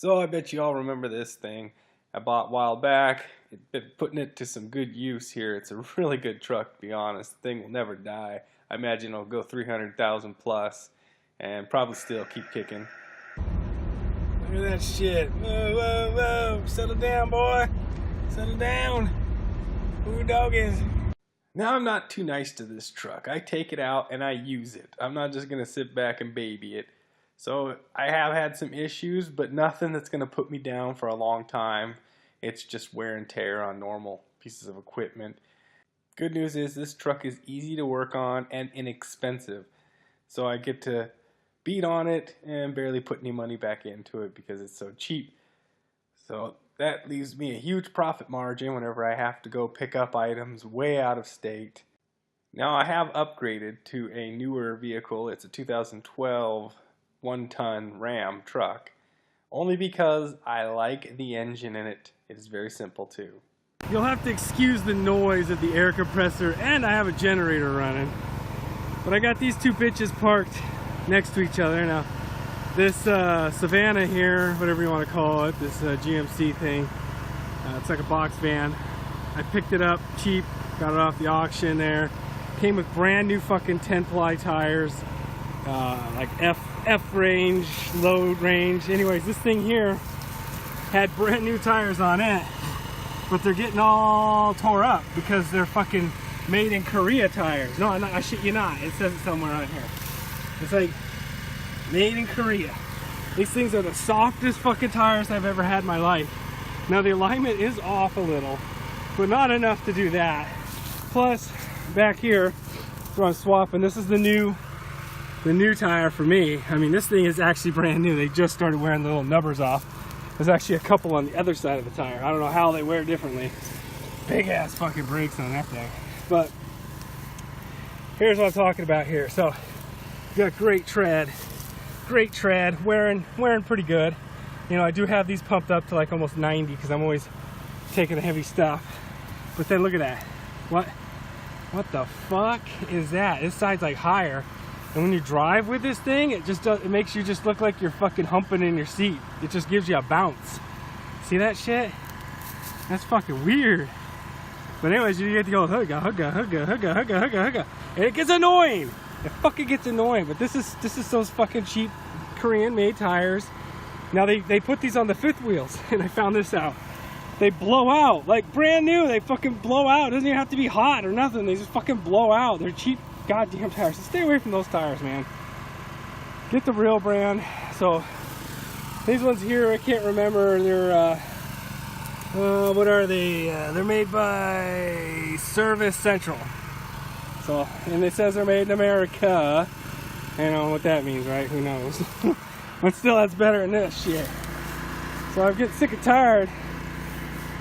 So I bet you all remember this thing I bought a while back. Been putting it to some good use here. It's a really good truck, to be honest. The thing will never die. I imagine it'll go 300,000 plus and probably still keep kicking. Look at that shit. Whoa, whoa, whoa. Settle down, boy. Settle down. Who dog is? Now, I'm not too nice to this truck. I take it out and I use it. I'm not just going to sit back and baby it. So I have had some issues, but nothing that's going to put me down for a long time. It's just wear and tear on normal pieces of equipment. Good news is this truck is easy to work on and inexpensive. So I get to beat on it and barely put any money back into it because it's so cheap. So that leaves me a huge profit margin whenever I have to go pick up items way out of state. Now I have upgraded to a newer vehicle. It's a 2012 one-ton Ram truck, only because I like the engine in it. It is very simple too. You'll have to excuse the noise of the air compressor, and I have a generator running. But I got these two bitches parked next to each other. Now, this Savannah here, whatever you want to call it, this GMC thing, it's like a box van. I picked it up cheap, got it off the auction there. Came with brand new fucking 10-ply tires, like F range, load range. Anyways, this thing here had brand new tires on it, but they're getting all tore up because they're fucking made in Korea tires. No, I shit you not. It says it somewhere on here. It's like made in Korea. These things are the softest fucking tires I've ever had in my life. Now the alignment is off a little, but not enough to do that. Plus, back here, where I'm swapping, this is the new tire for me. I mean, this thing is actually brand new. They just started wearing the little nubbers off. There's actually a couple on the other side of the tire. I don't know how they wear differently. Big ass fucking brakes on that thing. But here's what I'm talking about here. So, got great tread, wearing pretty good. You know, I do have these pumped up to like almost 90 because I'm always taking the heavy stuff. But then look at that. What the fuck is that? This side's like higher. And when you drive with this thing, it makes you just look like you're fucking humping in your seat. It just gives you a bounce. See that shit? That's fucking weird. But anyways, you get to go hugga, hugga, hugga, hugga, hugga, hugga, hugga. And it gets annoying. It fucking gets annoying. But this is those fucking cheap Korean-made tires. Now they put these on the fifth wheels, and I found this out. They blow out, like brand new. They fucking blow out. It doesn't even have to be hot or nothing. They just fucking blow out. They're cheap goddamn tires. So stay away from those tires, man. Get the real brand. So these ones here, I can't remember. They're what are they? They're made by Service Central. So, and it says they're made in America. I don't know what that means, right? Who knows? But still, that's better than this shit. So I'm getting sick and tired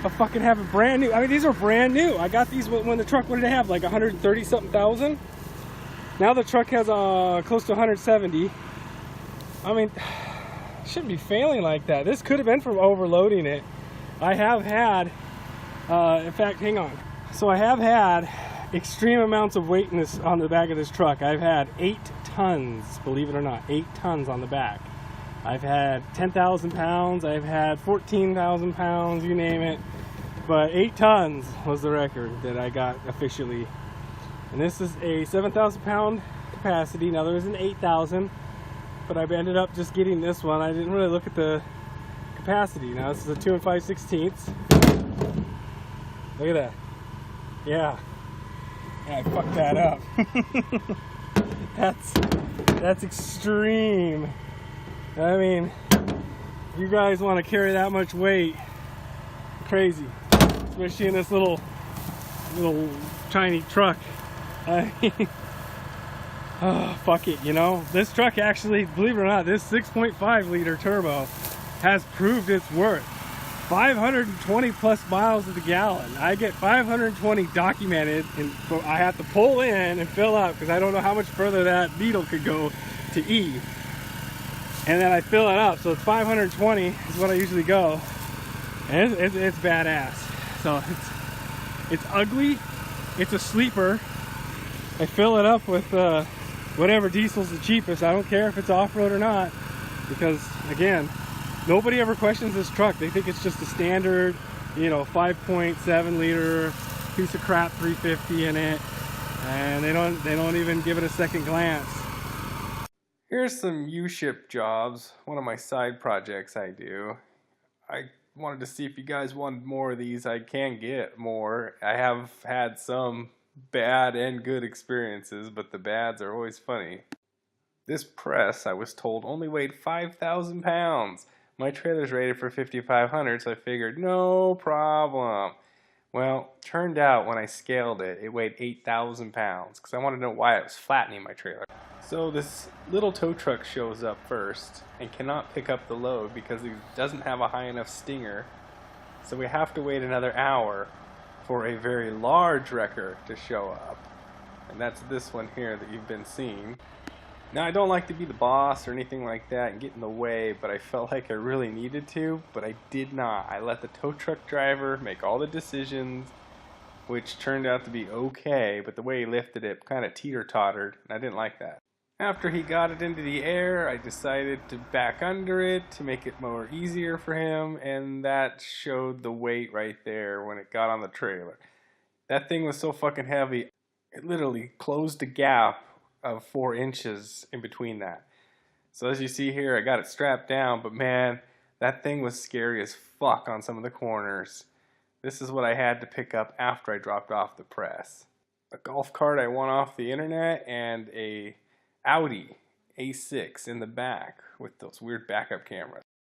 of fucking having brand new. I mean, these are brand new. I got these when the truck, what did it have? Like 130 something thousand. Now the truck has close to 170. I mean, it shouldn't be failing like that. This could have been from overloading it. I have had, in fact, hang on. So I have had extreme amounts of weight on the back of this truck. I've had 8 tons, believe it or not, 8 tons on the back. I've had 10,000 pounds. I've had 14,000 pounds, you name it. But 8 tons was the record that I got officially. And this is a 7,000 pound capacity. Now there is an 8,000, but I ended up just getting this one. I didn't really look at the capacity. Now this is a 2 5/16. Look at that. Yeah, I fucked that up. That's extreme. I mean, if you guys want to carry that much weight, crazy, especially in this little tiny truck. I mean, oh, fuck it, you know. This truck actually, believe it or not, this 6.5 liter turbo has proved its worth. 520 plus miles to the gallon. I get 520 documented, and I have to pull in and fill up because I don't know how much further that needle could go to E. And then I fill it up, so it's 520 is what I usually go, and it's badass. So it's ugly. It's a sleeper. I fill it up with whatever diesel's the cheapest. I don't care if it's off-road or not, because again, nobody ever questions this truck. They think it's just a standard, you know, 5.7 liter piece of crap 350 in it, and they don't even give it a second glance. Here's some U-ship jobs, one of my side projects I do. I wanted to see if you guys wanted more of these. I can get more. I have had some bad and good experiences, but the bads are always funny. This press, I was told, only weighed 5,000 pounds. My trailer's rated for 5,500, so I figured no problem. Well, turned out when I scaled it, it weighed 8,000 pounds because I wanted to know why it was flattening my trailer. So this little tow truck shows up first and cannot pick up the load because it doesn't have a high enough stinger. So we have to wait another hour for a very large wrecker to show up. And that's this one here that you've been seeing. Now, I don't like to be the boss or anything like that and get in the way, but I felt like I really needed to, but I did not. I let the tow truck driver make all the decisions, which turned out to be okay, but the way he lifted it kind of teeter-tottered, and I didn't like that. After he got it into the air, I decided to back under it to make it more easier for him, and that showed the weight right there when it got on the trailer. That thing was so fucking heavy, it literally closed a gap of 4 inches in between that. So as you see here, I got it strapped down, but man, that thing was scary as fuck on some of the corners. This is what I had to pick up after I dropped off the press. A golf cart I won off the internet, and a Audi A6 in the back with those weird backup cameras.